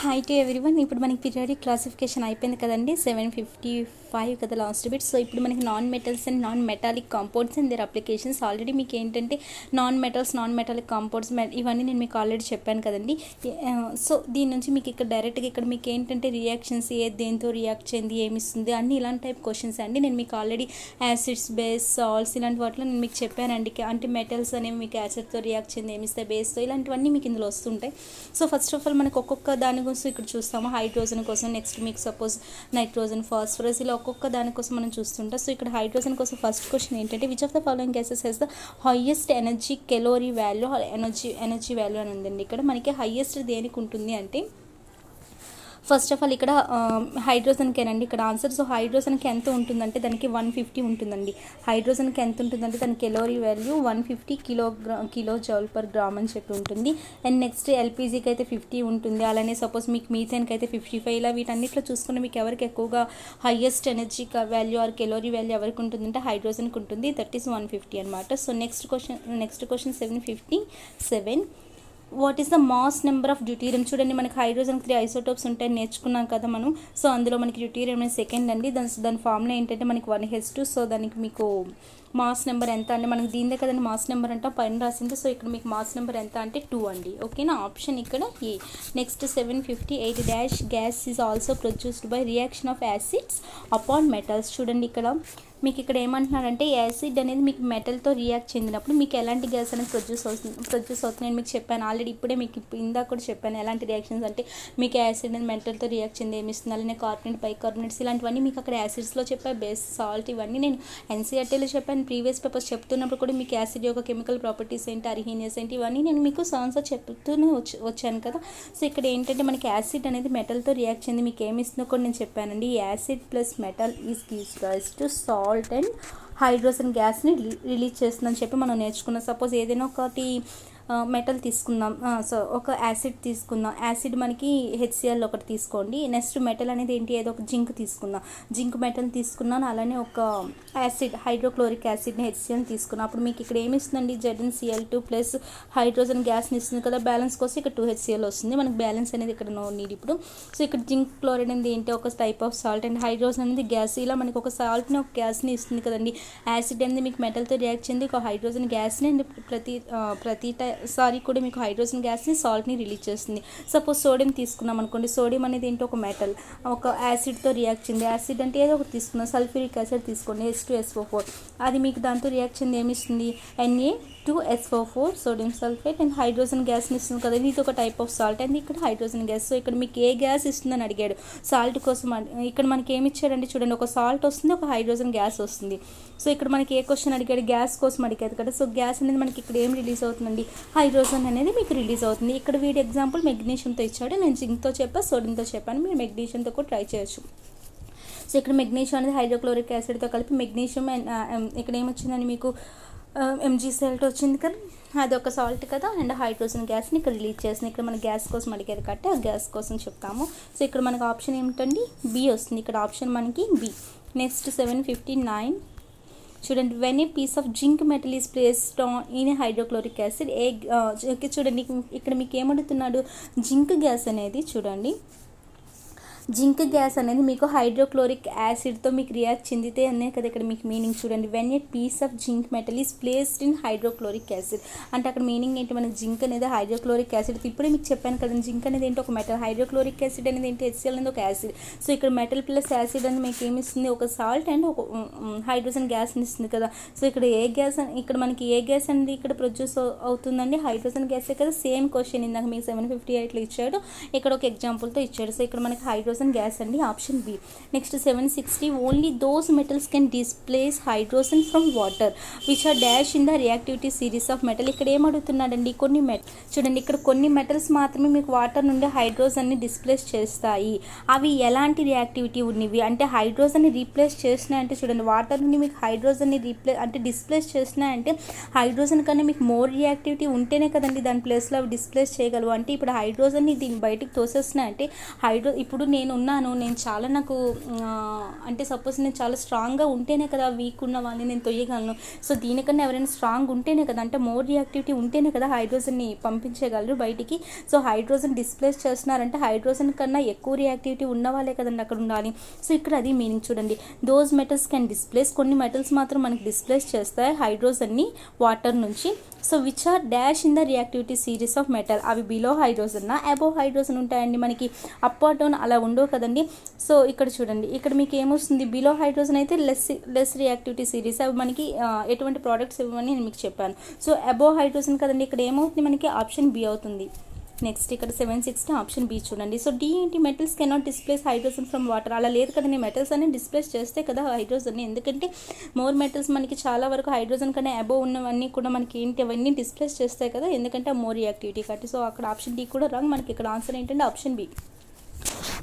Hi to everyone. ఇప్పుడు మనకి periodic classification అయిపోయింది కదండి. 755 కదా లాస్ట్ బిట్. సో ఇప్పుడు మనకి non metals and non metallic compounds and there applications. Already మీకు ఏంటంటే non metals, non metallic compounds ఇవన్నీ నేను మీకు ఆల్రెడీ చెప్పాను కదండి. సో దీని నుంచి మీకు ఇక్కడ డైరెక్ట్గా ఇక్కడ మీకు ఏంటంటే రియాక్షన్స్ దేంతో రియాక్ట్ చేయండి, ఏమిస్తుంది అన్ని ఇలాంటి టైప్ క్వశ్చన్స్ అండి. నేను మీకు ఆల్రెడీ యాసిడ్స్, బేస్, సాల్ట్స్ ఇలాంటి వాటిలో నేను మీకు చెప్పానండి. అంటే మెటల్స్ అనేవి మీకు యాసిడ్తో రియాక్ట్ చేయండి, ఏమిస్తాయి బేస్తో, ఇలాంటివన్నీ మీకు ఇందులో వస్తుంటాయి. సో ఫస్ట్ ఆఫ్ ఆల్ మనకు ఒక్కొక్క దాని కోసం ఇక్కడ చూస్తాము. హైడ్రోజన్ కోసం, నెక్స్ట్ మీకు సపోజ్ నైట్రోజన్, ఫాస్ఫరస్, ఇలా ఒక్కొక్క దానికోసం మనం చూస్తుంటాం. సో ఇక్కడ హైడ్రోజన్ కోసం ఫస్ట్ క్వశ్చన్ ఏంటంటే which of the following gases has the highest energy calorie value, energy value అని ఉందండి. ఇక్కడ మనకి హైయెస్ట్ దేనికి ఉంటుంది అంటే ఫస్ట్ ఆఫ్ ఆల్ ఇక్కడ హైడ్రోజన్కేనండి ఇక్కడ ఆన్సర్. సో హైడ్రోజన్కి ఎంత ఉంటుందంటే దానికి 150 ఉంటుందండి. హైడ్రోజన్కి ఎంత ఉంటుందంటే దాని calorie value 150 kilo joule per gram అని చెప్పి ఉంటుంది. అండ్ నెక్స్ట్ ఎల్పిజికి అయితే 50 ఉంటుంది. అలానే సపోజ్ మీకు మీథేన్కి అయితే 55. ఇలా వీటన్నిటిలో చూసుకుంటే మీకు ఎవరికి ఎక్కువగా highest energy value or calorie value ఎవరికి ఉంటుందంటే హైడ్రోజన్కి ఉంటుంది. దట్ ఈస్ 150 అనమాట. So next question 757. What is the mass number of deuterium? చూడండి మనకి హైడ్రోజన్ 3 ఐసోటోప్స్ ఉంటాయని నేర్చుకున్నాం కదా మనం. సో అందులో మనకి డ్యూటీరియం అనేది సెకండ్ అండి. దాని ఫార్ములా ఏంటంటే మనకి 1H2. సో దానికి మీకు మాస్ నెంబర్ ఎంత అంటే మనకి దీనిదే కదండి మాస్ నెంబర్ అంటే పైన రాసింది. సో ఇక్కడ మీకు మాస్ నెంబర్ ఎంత అంటే 2 అండి. ఓకేనా, ఆప్షన్ ఇక్కడ A. Next 758 gas is also produced by reaction of acids upon metals. చూడండి ఇక్కడ మీకు ఇక్కడ ఏమంటున్నారంటే యాసిడ్ అనేది మీకు మెటల్తో రియాక్ట్ చెందినప్పుడు మీకు ఎలాంటి గ్యాస్ అనేది ప్రొడ్యూస్ అవుతుంది నేను మీకు చెప్పాను ఆల్రెడీ. ఇప్పుడే మీకు ఇందాక కూడా చెప్పాను ఎలాంటి రియాక్షన్స్ అంటే మీకు యాసిడ్ అనేది మెటల్తో రియాక్ట్ చెంది ఏమిస్తుంది. అలానే కార్బోనేట్, బైకార్బోనేట్స్ ఇలాంటివన్నీ మీకు అక్కడ యాసిడ్స్లో చెప్పాను. బేస్, సాల్ట్ ఇవన్నీ నేను ఎన్సీఆర్టీలో చెప్పాను. ప్రీవియస్ పేపర్స్ చెప్తున్నప్పుడు కూడా మీకు యాసిడ్ యొక్క కెమికల్ ప్రాపర్టీస్ ఏంటి, అరిహీనియస్ ఏంటి, ఇవన్నీ నేను మీకు ఆన్సర్ చెప్తూనే వచ్చాను కదా. సో ఇక్కడ ఏంటంటే మనకి యాసిడ్ అనేది మెటల్తో రియాక్ట్ చెంది మీకు ఏమిస్తుందో కూడా నేను చెప్పానండి. Acid plus metal is gives rise to salt and hydrogen గ్యాస్ని రిలీజ్ చేస్తుందని చెప్పి మనం నేర్చుకున్నాం. సపోజ్ ఏదైనా ఒకటి మెటల్ తీసుకుందాం. సో ఒక యాసిడ్ తీసుకుందాం. యాసిడ్ మనకి HCl ఒకటి తీసుకోండి. నెక్స్ట్ మెటల్ అనేది ఏంటి, ఏదో ఒక జింక్ తీసుకుందాం. జింక్ మెటల్ తీసుకున్నాను. అలానే ఒక యాసిడ్ హైడ్రోక్లోరిక్ యాసిడ్ని HCl తీసుకున్నాం. అప్పుడు మీకు ఇక్కడ ఏమి ఇస్తుందండి, ZnCl2 ప్లస్ హైడ్రోజన్ గ్యాస్ని ఇస్తుంది కదా. బ్యాలెన్స్ కోసం ఇక్కడ 2HCl వస్తుంది. మనకి బ్యాలెన్స్ అనేది ఇక్కడ నో నీడ్ ఇప్పుడు. సో ఇక్కడ జింక్ క్లోరైడ్ అనేది ఏంటి, ఒక type of salt. And hydrogen అనేది గ్యాస్. ఇలా మనకి ఒక సాల్ట్ని ఒక గ్యాస్ని ఇస్తుంది కదండి. యాసిడ్ అనేది మీకు మెటల్తో రియాక్ట్ చెంది ఒక హైడ్రోజన్ గ్యాస్ని అండ్ ప్రతిసారి కూడా మీకు హైడ్రోజన్ గ్యాస్ని, సాల్ట్ని రిలీజ్ చేస్తుంది. సపోజ్ సోడియం తీసుకున్నాం అనుకోండి. సోడియం అనేది ఏంటి, ఒక మెటల్ ఒక యాసిడ్తో రియాక్ట్ చెంది. యాసిడ్ అంటే ఏదో ఒకటి తీసుకున్నాం. సల్ఫ్యూరిక్ యాసిడ్ తీసుకోండి, H2SO4. అది మీకు దాంతో రియాక్ట్ చెంది ఏమిస్తుంది, Na2SO4 sodium sulphate and hydrogen గ్యాస్ని ఇస్తుంది కదా. ఇది ఒక టైప్ ఆఫ్ సాల్ట్ అండ్ ఇక్కడ హైడ్రోజన్ గ్యాస్. సో ఇక్కడ మీకు ఏ గ్యాస్ ఇస్తుందని అడిగాడు సాల్ట్ కోసం. ఇక్కడ మనకి ఏమి ఇచ్చాడండి, చూడండి ఒక సాల్ట్ వస్తుంది, ఒక హైడ్రోజన్ గ్యాస్ వస్తుంది. సో ఇక్కడ మనకి ఏ క్వశ్చన్ అడిగాడు, గ్యాస్ కోసం అడిగాడు కదా. సో గ్యాస్ అనేది మనకి ఇక్కడ ఏం రిలీజ్ అవుతుందండి, హైడ్రోజన్ అనేది మీకు రిలీజ్ అవుతుంది. ఇక్కడ వీడి ఎగ్జాంపుల్ మెగ్నీషియంతో ఇచ్చాడు. నేను జింక్తో చెప్పాను, సోడియంతో చెప్పాను. మీరు మెగ్నీషియంతో కూడా ట్రై చేయొచ్చు. సో ఇక్కడ మెగ్నీషియం అనేది హైడ్రోక్లోరిక్ యాసిడ్తో కలిపి మెగ్నీషియం అండ్ ఇక్కడ ఏమొచ్చిందని మీకు MgSalt వచ్చింది కదా, అది ఒక సాల్ట్ కదా. అండ్ హైడ్రోజన్ గ్యాస్ని ఇక్కడ రిలీజ్ చేస్తుంది. ఇక్కడ మన గ్యాస్ కోసం అడిగారు కాబట్టి ఆ గ్యాస్ కోసం చెప్తాము. సో ఇక్కడ మనకు ఆప్షన్ ఏమిటండి, బి వస్తుంది. ఇక్కడ ఆప్షన్ మనకి బి. నెక్స్ట్ 759. చూడండి, when a piece of zinc metal is placed in a hydrochloric acid చూడండి ఇక్కడ మీకు ఏమడుగుతున్నాడు, జింక్ గ్యాస్ అనేది చూడండి జింక్ గ్యాస్ అనేది మీకు హైడ్రోక్లోరిక్ యాసిడ్తో మీకు రియాక్ట్ చెందితే అనే కదా ఇక్కడ మీకు మీనింగ్. చూడండి, when a piece of zinc metal is placed in hydrochloric acid అంటే అక్కడ మీనింగ్ ఏంటి, మనకి జింక్ అనేది హైడ్రోక్లోరిక్ యాసిడ్. ఇప్పుడే మీకు చెప్పాను కదా జింక్ అనేది ఏంటి, ఒక మెటల్. హైడ్రోక్లోరిక్ యాసిడ్ అనేది ఏంటి, HCl అనేది ఒక యాసిడ్. సో ఇక్కడ మెటల్ ప్లస్ యాసిడ్ అని మీకు ఏమి ఇస్తుంది, ఒక సాల్ట్ అండ్ ఒక హైడ్రోజన్ గ్యాస్ని ఇస్తుంది కదా. సో ఇక్కడ ఏ గ్యాస్ ఇక్కడ మనకి ఏ గ్యాస్ అనేది ఇక్కడ ప్రొడ్యూస్ అవుతుందండి, హైడ్రోజన్ గ్యాసే కదా. సేమ్ క్వశ్చన్ ఇందాక మీకు 758లో ఇచ్చాడు, ఇక్కడ ఒక ఎగ్జాంపుల్తో ఇచ్చాడు. సో ఇక్కడ మనకి హైడ్రోజన్ గ్యాస్ అండి, option B. Next 760. Only those metals can displace hydrogen from water which are dash in the reactivity series of metal. ఇక్కడ ఏమడుగుతున్నాడండి, చూడండి ఇక్కడ కొన్ని మెటల్స్ మాత్రమే మీకు వాటర్ నుండి హైడ్రోజన్ని డిస్ప్లేస్ చేస్తాయి. అవి ఎలాంటి రియాక్టివిటీ ఉన్నవి అంటే హైడ్రోజన్ని రీప్లేస్ చేసినాయంటే చూడండి వాటర్ నుండి మీకు హైడ్రోజన్ని డిస్ప్లేస్ చేసినాయంటే హైడ్రోజన్ కన్నా మీకు మోర్ రియాక్టివిటీ ఉంటేనే కదండి దాని ప్లేస్లో అవి డిస్ప్లేస్ చేయగలవు. అంటే ఇప్పుడు హైడ్రోజన్ని దీన్ని బయటికి తోసేస్తున్నాయంటే ఇప్పుడు నేను చాలా నాకు అంటే సపోజ్ నేను చాలా స్ట్రాంగ్గా ఉంటేనే కదా వీక్ ఉన్న వాళ్ళని నేను తొయ్యగలను. సో దీనికన్నా ఎవరైనా స్ట్రాంగ్ ఉంటేనే కదా, అంటే మోర్ రియాక్టివిటీ ఉంటేనే కదా హైడ్రోజన్ని పంపించగలరు బయటికి. సో హైడ్రోజన్ డిస్ప్లేస్ చేస్తున్నారంటే హైడ్రోజన్ కన్నా ఎక్కువ రియాక్టివిటీ ఉన్న వాళ్ళే కదండి అక్కడ ఉండాలి. సో ఇక్కడ అది మీనింగ్ చూడండి. దోస్ మెటల్స్ కెన్ డిస్ప్లేస్, కొన్ని మెటల్స్ మాత్రం మనకి డిస్ప్లేస్ చేస్తాయి హైడ్రోజన్ని వాటర్ నుంచి. So which are dash in the reactivity series of metal, అవి బిలో హైడ్రోజన్ అబోవ్ హైడ్రోజన్ ఉంటాయండి. మనకి అప్ ఆర్ డౌన్ అలా ఉండవు కదండి. సో ఇక్కడ చూడండి, ఇక్కడ మీకు ఏమొస్తుంది, బిలో హైడ్రోజన్ అయితే లెస్ రియాక్టివిటీ సిరీస్, అవి మనకి ఎటువంటి ప్రోడక్ట్స్ ఇవ్వమని నేను మీకు చెప్పాను. సో అబోవ్ హైడ్రోజన్ కదండి, ఇక్కడ ఏమవుతుంది మనకి ఆప్షన్ బి అవుతుంది. నెక్స్ట్ ఇక్కడ 760 ఆప్షన్ బి చూడండి. సో డి ఏంటి, metals cannot displace hydrogen from water, అలా లేదు కదండి. మెటల్స్ అన్ని డిస్ప్లేస్ చేస్తే కదా హైడ్రోజన్, ఎందుకంటే మోర్ మెటల్స్ మనకి చాలా వరకు హైడ్రోజన్ కన్నా అబోవ్ ఉన్నవన్నీ కూడా మనకి ఏంటి అవన్నీ డిస్ప్లేస్ చేస్తాయి కదా, ఎందుకంటే మోర్ రియాక్టివిటీ కాబట్టి. సో అక్కడ ఆప్షన్ డి కూడా రాంగ్, మనకి ఇక్కడ ఆన్సర్ ఏంటంటే option B.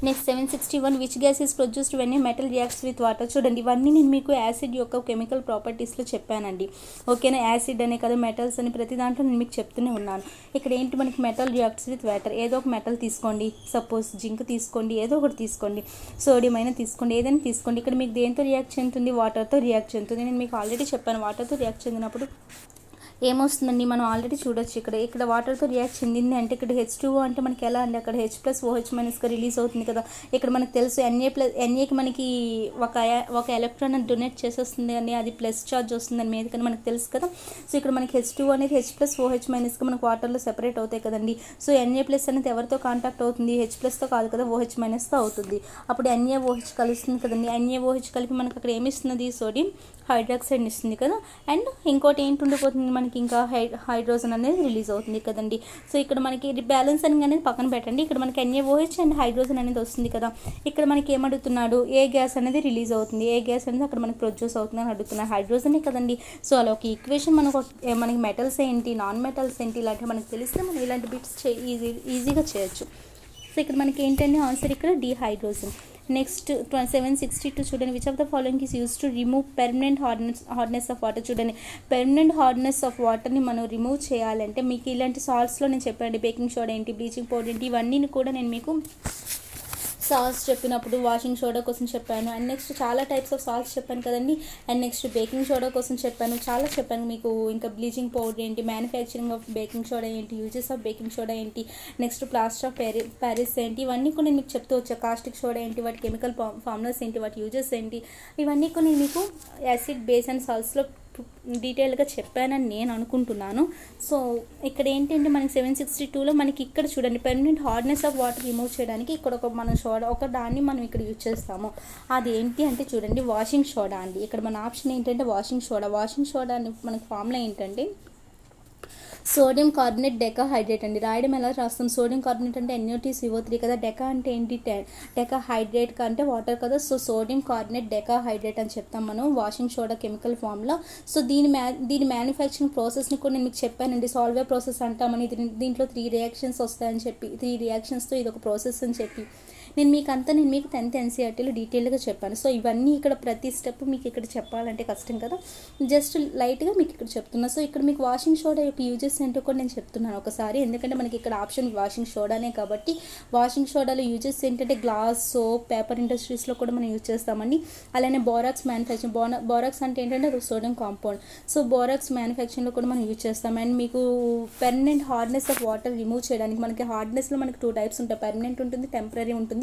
Next 761 which gas is produced when a metal reacts with water. చూడండి ఇవన్నీ నేను మీకు యాసిడ్ యొక్క కెమికల్ ప్రాపర్టీస్లో చెప్పానండి. ఓకేనా, యాసిడ్ అనే కదా మెటల్స్ అని ప్రతి దాంట్లో నేను మీకు చెప్తూనే ఉన్నాను. ఇక్కడ ఏంటి మనకి మెటల్ రియాక్ట్స్ విత్ వాటర్, ఏదో ఒక మెటల్ తీసుకోండి, సపోజ్ జింక్ తీసుకోండి, ఏదో ఒకటి తీసుకోండి, సోడియం అయినా తీసుకోండి, ఏదైనా తీసుకోండి. ఇక్కడ మీకు దేంతో రియాక్ట్ చెందుతుంది, వాటర్తో రియాక్ట్ చెందుతుంది. నేను మీకు ఆల్రెడీ చెప్పాను వాటర్తో రియాక్ట్ చెందినప్పుడు ఏమొస్తుందండి, మనం ఆల్రెడీ చూడొచ్చు. ఇక్కడ వాటర్తో రియాక్ట్ చెందింది అంటే ఇక్కడ H2O అంటే మనకి ఎలా అండి, అక్కడ H+OH- రిలీజ్ అవుతుంది కదా. ఇక్కడ మనకు తెలుసు NAకి మనకి ఒక ఎలక్ట్రాన్ డొనేట్ చేసేస్తుంది అని, అది ప్లస్ ఛార్జ్ వస్తుందని మీద కానీ మనకు తెలుసు కదా. సో ఇక్కడ మనకి H2O అనేది H+OH- మనకు వాటర్లో సెపరేట్ అవుతాయి కదండి. సో Na+ అనేది ఎవరితో కాంటాక్ట్ అవుతుంది, H+తో కాదు కదా, OH- అవుతుంది. అప్పుడు NaOH కలుస్తుంది కదండి. NaOH కలిపి మనకు అక్కడ ఏమిస్తున్నది, సోడియం హైడ్రాక్సైడ్ ఇస్తుంది కదా. అండ్ ఇంకోటి ఏంటి ఉండిపోతుంది మనకి, ఇంకా హైడ్రోజన్ అనేది రిలీజ్ అవుతుంది కదండి. సో ఇక్కడ మనకి బ్యాలెన్స్ అనేది పక్కన పెట్టండి. ఇక్కడ మనకి NaOH అండ్ హైడ్రోజన్ అనేది వస్తుంది కదా. ఇక్కడ మనకి ఏమడుగుతున్నాడు, ఏ గ్యాస్ అనేది రిలీజ్ అవుతుంది, ఏ గ్యాస్ అనేది అక్కడ మనకి ప్రొడ్యూస్ అవుతుంది అని అడుగుతున్నారు, హైడ్రోజనే కదండి. సో అలా ఒక ఈక్వేషన్ మనకి మెటల్స్ ఏంటి, నాన్ మెటల్స్ ఏంటి, ఇలాంటివి మనకి తెలిస్తే మనం ఇలాంటి బిట్స్ ఈజీగా చేయొచ్చు. సో ఇక్కడ మనకి ఏంటంటే ఆన్సర్ ఇక్కడ డి హైడ్రోజన్. నెక్స్ట్ 762 చూడండి. Which of the following is use to remove permanent hardness of water. చూడండి పెర్మనెంట్ హార్డ్నెస్ ఆఫ్ వాటర్ని మనం రిమూవ్ చేయాలంటే మీకు ఇలాంటి సాల్ట్స్లో నేను చెప్పాను, బేకింగ్ సోడా ఏంటి, బ్లీచింగ్ పౌడర్ ఏంటి, ఇవన్నీ కూడా నేను మీకు సాల్ట్స్ చెప్పినప్పుడు వాషింగ్ సోడా కోసం చెప్పాను. అండ్ నెక్స్ట్ చాలా టైప్స్ ఆఫ్ సాల్ట్స్ చెప్పాను కదండి. అండ్ నెక్స్ట్ బేకింగ్ సోడా కోసం చెప్పాను, చాలా చెప్పాను మీకు. ఇంకా బ్లీచింగ్ పౌడర్ ఏంటి, మ్యానుఫ్యాక్చరింగ్ ఆఫ్ బేకింగ్ సోడా ఏంటి, యూజెస్ ఆఫ్ బేకింగ్ సోడా ఏంటి, నెక్స్ట్ ప్లాస్టర్ ఆఫ్ ప్యారిస్ ఏంటి, ఇవన్నీ కూడా నేను మీకు చెప్తూ వచ్చా. కాస్టిక్ సోడా ఏంటి, వాటి కెమికల్ ఫార్ములాస్ ఏంటి, వాటి యూజెస్ ఏంటి, ఇవన్నీ కూడా నేను మీకు యాసిడ్, బేస్ అండ్ సాల్ట్స్లో డీటెయిల్గా చెప్పానని నేను అనుకుంటున్నాను. సో ఇక్కడ ఏంటంటే మనకి 762లో మనకి ఇక్కడ చూడండి permanent hardness of water remove చేయడానికి ఇక్కడ ఒక దాన్ని మనం ఇక్కడ యూజ్ చేస్తాము. అది ఏంటి అంటే చూడండి వాషింగ్ సోడా అండి. ఇక్కడ మన ఆప్షన్ ఏంటంటే వాషింగ్ సోడా అని మనకి ఫార్ములా ఏంటంటే సోడియం కార్బోనేట్ డెకా హైడ్రేట్ అండి. రాయడం ఎలా రాస్తాం, సోడియం కార్బోనేట్ అంటే NaOH కదా, డెకా అంటే ఏంటి, డెకా హైడ్రేట్ అంటే వాటర్ కదా. సో సోడియం కార్బోనేట్ డెకా హైడ్రేట్ అని చెప్తాం మనం వాషింగ్ సోడా కెమికల్ ఫామ్లో. సో దీని మ్యానుఫ్యాక్చరింగ్ ప్రాసెస్ని కూడా నేను మీకు చెప్పానండి, సాల్వే ప్రాసెస్ అంటామని. దీంట్లో 3 రియాక్షన్స్ వస్తాయని చెప్పి, 3 రియాక్షన్స్తో ఇది ఒక ప్రాసెస్ అని చెప్పి నేను మీకు 10th NCERTలో డీటెయిల్గా చెప్పాను. సో ఇవన్నీ ఇక్కడ ప్రతి స్టెప్ మీకు ఇక్కడ చెప్పాలంటే కష్టం కదా, జస్ట్ లైట్గా మీకు ఇక్కడ చెప్తున్నా. సో ఇక్కడ మీకు వాషింగ్ సోడా యొక్క యూజెస్ ఏంటో కూడా నేను చెప్తున్నాను ఒకసారి, ఎందుకంటే మనకి ఇక్కడ ఆప్షన్ వాషింగ్ సోడానే కాబట్టి. వాషింగ్ సోడాలో యూజెస్ ఏంటంటే గ్లాస్, సోప్, పేపర్ ఇండస్ట్రీస్లో కూడా మనం యూజ్ చేస్తామండి. అలానే బోరాక్స్ మ్యానుఫ్యాక్చరింగ్, బోరాక్స్ అంటే ఏంటంటే అది సోడియం కాంపౌండ్. సో బోరాక్స్ మ్యానుఫ్యాక్చరింగ్లో కూడా మనం యూజ్ చేస్తాం. అండ్ మీకు permanent hardness of water remove చేయడానికి మనకి హార్డ్నెస్లో మనకి 2 టైప్స్ ఉంటాయి, పర్మనెంట్ ఉంటుంది, టెంపరీ ఉంటుంది.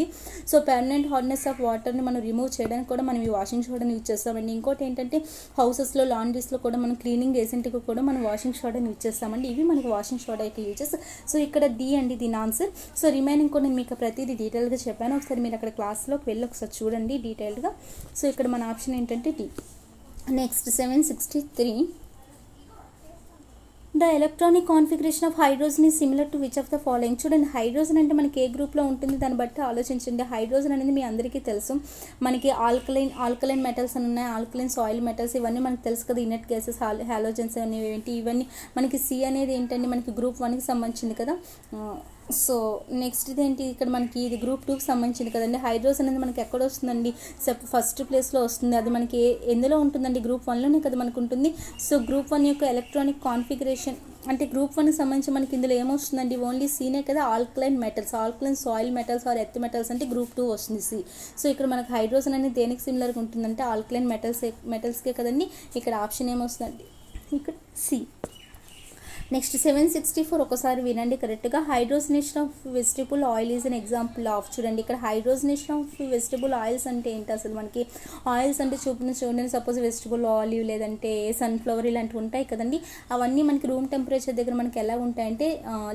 సో పర్మనెంట్ హార్డ్నెస్ ఆఫ్ వాటర్ని మనం రిమూవ్ చేయడానికి కూడా మనం ఈ వాషింగ్ సోడాని యూజ్ చేస్తామండి. ఇంకోటి ఏంటంటే హౌసెస్లో, లాండ్రీస్లో కూడా మనం క్లీనింగ్ ఏజెంట్కి కూడా మనం వాషింగ్ సోడాని యూజ్ చేస్తామండి. ఇవి మనకి వాషింగ్ సోడా యొక్క యూజెస్. సో ఇక్కడ డి అండి దీని ఆన్సర్. సో రిమైనింగ్ కూడా నేను మీకు ప్రతిదీ డీటెయిల్గా చెప్పాను, ఒకసారి మీరు అక్కడ క్లాస్లోకి వెళ్ళి ఒకసారి చూడండి డీటెయిల్గా. సో ఇక్కడ మన ఆప్షన్ ఏంటంటే D. Next 763 the electronic configuration of hydrogen is similar to which of the following. చూడండి హైడ్రోజన్ అంటే మనకి ఏ గ్రూప్లో ఉంటుంది దాన్ని బట్టి ఆలోచించండి. హైడ్రోజన్ అనేది మీ అందరికీ తెలుసు, మనకి ఆల్కలైన్ మెటల్స్ అని ఉన్నాయి, ఆల్కలైన్ సాయిల్ మెటల్స్, ఇవన్నీ మనకు తెలుసు కదా. ఇనర్ట్ గ్యాసెస్, హాలోజన్స్ అనేవి ఏంటి, ఇవన్నీ మనకి సి అనేది ఏంటంటే మనకి గ్రూప్ 1కి సంబంధించింది కదా. సో నెక్స్ట్ ఇదేంటి, ఇక్కడ మనకి ఇది గ్రూప్ 2కి సంబంధించింది కదండి. హైడ్రోస్ అనేది మనకి ఎక్కడ వస్తుందండి, ఫస్ట్ ప్లేస్లో వస్తుంది. అది మనకి ఎందులో ఉంటుందండి, గ్రూప్ 1లోనే కదా మనకు ఉంటుంది. సో గ్రూప్ 1 యొక్క ఎలక్ట్రానిక్ కాన్ఫిగరేషన్ అంటే గ్రూప్ 1కి సంబంధించి మనకి ఇందులో ఏమొస్తుందండి, ఓన్లీ సీనే కదా, alkaline metals, alkaline soil metals or earth metals అంటే గ్రూప్ 2 వస్తుంది సి. సో ఇక్కడ మనకి హైడ్రోజన్ అనేది దేనికి సిమిలర్గా ఉంటుందంటే ఆల్కలైన్ మెటల్స్కే కదండి. ఇక్కడ ఆప్షన్ ఏమొస్తుందండి, ఇక్కడ సి. నెక్స్ట్ 764 ఒకసారి వినండి కరెక్ట్గా. Hydrogenation of vegetable oil is an example of, చూడండి ఇక్కడ హైడ్రోజనేషన్ ఆఫ్ వెజిటబుల్ ఆయిల్స్ అంటే ఏంటి అసలు, మనకి ఆయిల్స్ అంటే చూడండి, సపోజ్ వెజిటబుల్ ఆలివ్ లేదంటే సన్ఫ్లవర్ ఇలాంటివి ఉంటాయి కదండి. అవన్నీ మనకి రూమ్ టెంపరేచర్ దగ్గర మనకి ఎలా ఉంటాయంటే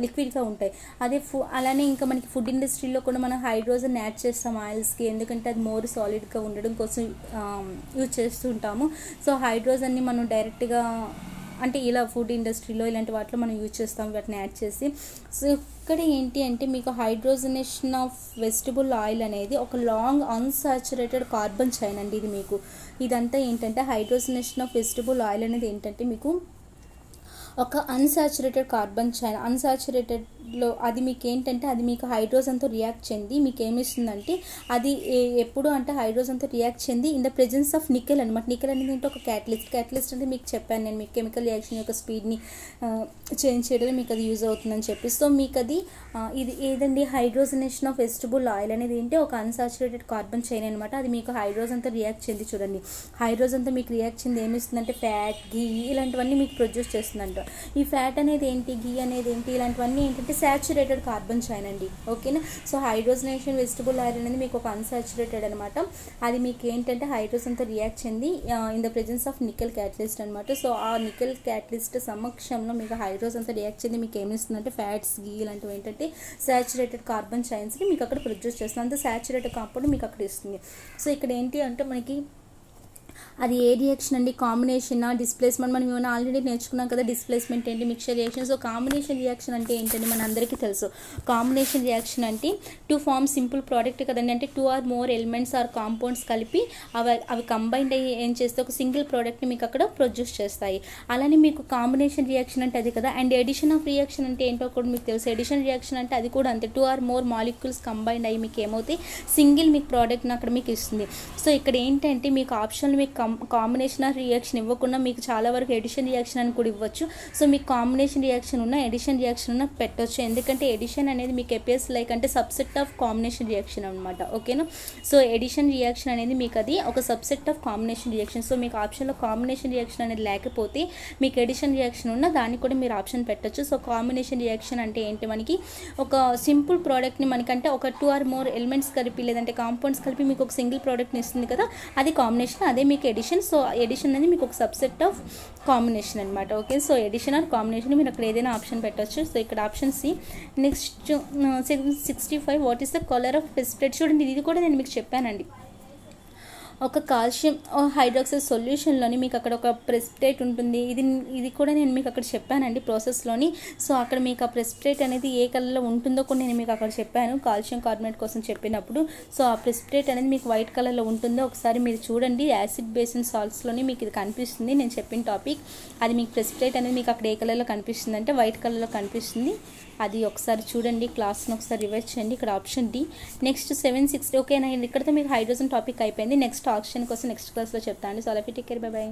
లిక్విడ్గా ఉంటాయి. అదే అలానే ఇంకా మనకి ఫుడ్ ఇండస్ట్రీలో కూడా మనం హైడ్రోజన్ యాడ్ చేస్తాం ఆయిల్స్కి, ఎందుకంటే అది మోర్ సాలిడ్గా ఉండడం కోసం యూజ్ చేస్తూ ఉంటాము. సో హైడ్రోజన్ని మనం డైరెక్ట్గా అంటే ఇలా ఫుడ్ ఇండస్ట్రీలో ఇలాంటి వాటిలో మనం యూజ్ చేస్తాం వాటిని యాడ్ చేసి. సో ఇక్కడ ఏంటి అంటే మీకు హైడ్రోజనేషన్ ఆఫ్ వెజిటబుల్ ఆయిల్ అనేది ఒక లాంగ్ అన్సాచురేటెడ్ కార్బన్ చైన్ అండి. ఇది మీకు ఇదంతా ఏంటంటే హైడ్రోజనేషన్ ఆఫ్ వెజిటబుల్ ఆయిల్ అనేది ఏంటంటే మీకు ఒక అన్సాచురేటెడ్ కార్బన్ చైన్. అన్సాచురేటెడ్లో అది మీకు ఏంటంటే అది మీకు హైడ్రోజన్తో రియాక్ట్ చెంది మీకు ఏమిస్తుందంటే అది ఎప్పుడు అంటే హైడ్రోజన్తో రియాక్ట్ చెంది in the presence of nickel అనమాట. నికెల్ అనేది ఏంటంటే ఒక క్యాటలిస్ట్ అంటే మీకు చెప్పాను నేను, మీకు కెమికల్ రియాక్షన్ యొక్క స్పీడ్ని చేంజ్ చేయడంలో మీకు అది యూజ్ అవుతుందని చెప్పి. సో మీకు అది ఇది ఏదండి, హైడ్రోజనేషన్ ఆఫ్ వెజిటబుల్ ఆయిల్ అనేది ఏంటి ఒక అన్సాచురేటెడ్ కార్బన్ చైన్ అనమాట. అది మీకు హైడ్రోజన్తో రియాక్ట్ చెంది, చూడండి హైడ్రోజన్తో మీకు రియాక్ట్ చెంది ఏమిస్తుందంటే ఫ్యాట్, ఘీ ఇలాంటివన్నీ మీకు ప్రొడ్యూస్ చేస్తుందంట. ఈ ఫ్యాట్ అనేది ఏంటి, ఘీ అనేది ఏంటి, ఇలాంటివన్నీ ఏంటంటే సాచురేటెడ్ కార్బన్ చైన్ అండి. ఓకేనా. సో హైడ్రోజనేషన్ వెజిటబుల్ ఆయిల్ అనేది మీకు ఒక అన్సాచురేటెడ్ అనమాట. అది మీకు ఏంటంటే హైడ్రోజన్తో రియాక్ట్ చెంది in the presence of nickel catalyst అనమాట. సో ఆ నికెల్ క్యాటలిస్ట్ సమక్షంలో మీకు హైడ్రోజన్తో రియాక్ట్ చెంది మీకు ఏమిస్తుందంటే ఫ్యాట్స్, ఘీ ఇలాంటివి ఏంటంటే సాచురేటెడ్ కార్బన్ చైన్స్ని మీకు అక్కడ ప్రొడ్యూస్ చేస్తుంది. అంత సాచురేటెడ్ కాంపౌండ్ మీకు అక్కడ ఇస్తుంది. సో ఇక్కడ ఏంటి అంటే మనకి అది ఏ రియాక్షన్ అండి, కాంబినేషన్ డిస్ప్లేస్మెంట్. మనం ఏమైనా ఆల్రెడీ నేర్చుకున్నాం కదా డిస్ప్లేస్మెంట్ ఏంటి, mixture reaction. So combination reaction అంటే ఏంటండి మన అందరికీ తెలుసు. కాంబినేషన్ రియాక్షన్ అంటే టు ఫార్మ్ సింపుల్ ప్రోడక్ట్ కదండి, అంటే 2 or more elements or compounds కలిపి అవి కంబైండ్ అయ్యి ఏం చేస్తే ఒక సింగిల్ ప్రోడక్ట్ని మీకు అక్కడ ప్రొడ్యూస్ చేస్తాయి. అలానే మీకు కాంబినేషన్ రియాక్షన్ అంటే అది కదా. అండ్ ఎడిషన్ ఆఫ్ రియాక్షన్ అంటే ఏంటో కూడా మీకు తెలుసు. ఎడిషన్ రియాక్షన్ అంటే అది కూడా అంతే, 2 or more మాలిక్యూల్స్ కంబైండ్ అయ్యి మీకు ఏమవుతాయి, సింగిల్ మీకు ప్రోడక్ట్ని అక్కడ మీకు ఇస్తుంది. సో ఇక్కడ ఏంటంటే మీకు ఆప్షన్లు మీకు కాంబినేషన్ ఆఫ్ రియాక్షన్ ఇవ్వకుండా మీకు చాలా వరకు ఎడిషన్ రియాక్షన్ అని కూడా ఇవ్వచ్చు. సో మీకు కాంబినేషన్ రియాక్షన్ ఉన్న ఎడిషన్ రియాక్షన్ ఉన్న పెట్టవచ్చు, ఎందుకంటే ఎడిషన్ అనేది మీకు ఎపిఎస్ లైక్ అంటే సబ్సెట్ ఆఫ్ కాంబినేషన్ రియాక్షన్ అనమాట. ఓకేనా. సో ఎడిషన్ రియాక్షన్ అనేది మీకు అది ఒక subset of combination reaction. So మీకు ఆప్షన్లో కాంబినేషన్ రియాక్షన్ అనేది లేకపోతే మీకు ఎడిషన్ రియాక్షన్ ఉన్న దాన్ని కూడా మీరు ఆప్షన్ పెట్టచ్చు. సో కాంబినేషన్ రియాక్షన్ అంటే ఏంటి, మనకి ఒక సింపుల్ ప్రోడక్ట్ని మనకంటే ఒక 2 or more ఎలిమెంట్స్ కలిపి లేదంటే కాంపౌండ్స్ కలిపి మీకు ఒక సింగిల్ ప్రోడక్ట్ని ఇస్తుంది కదా, అది కాంబినేషన్, అదే మీకు ఎడిషన్. సో ఎడిషన్ అనేది మీకు ఒక సబ్సెట్ ఆఫ్ కాంబినేషన్ అనమాట. Okay. So addition or combination మీరు అక్కడ ఏదైనా ఆప్షన్ పెట్టవచ్చు. సో ఇక్కడ option C. Next 65 what is the colour of precipitate. చూడండి ఇది కూడా నేను మీకు చెప్పానండి. ఒక కాల్షియం హైడ్రాక్సైడ్ సొల్యూషన్లోని మీకు అక్కడ ఒక ప్రెసిపిటేట్ ఉంటుంది. ఇది కూడా నేను మీకు అక్కడ చెప్పానండి ప్రాసెస్లోని. సో అక్కడ మీకు ఆ ప్రెసిపిటేట్ అనేది ఏ కలర్లో ఉంటుందో కూడా నేను మీకు అక్కడ చెప్పాను కాల్షియం కార్బోనేట్ కోసం చెప్పినప్పుడు. సో ఆ ప్రెసిపిటేట్ అనేది మీకు వైట్ కలర్లో ఉంటుందో ఒకసారి మీరు చూడండి. యాసిడ్ బేస్ అండ్ సాల్ట్స్లోని మీకు ఇది కనిపిస్తుంది నేను చెప్పిన టాపిక్. అది మీకు ప్రెసిపిటేట్ అనేది మీకు అక్కడ ఏ కలర్లో కనిపిస్తుంది అంటే వైట్ కలర్లో కనిపిస్తుంది. అది ఒకసారి చూడండి, క్లాస్ని ఒకసారి రివైజ్ చేయండి. ఇక్కడ ఆప్షన్ డి. నెక్స్ట్ 760. ఓకేనా, ఇక్కడితో మీకు హైడ్రోజన్ టాపిక్ అయిపోయింది. నెక్స్ట్ ఆప్షన్ కోసం నెక్స్ట్ క్లాస్లో చెప్తాను. సో అలా టేక్ కేర్, బై బై.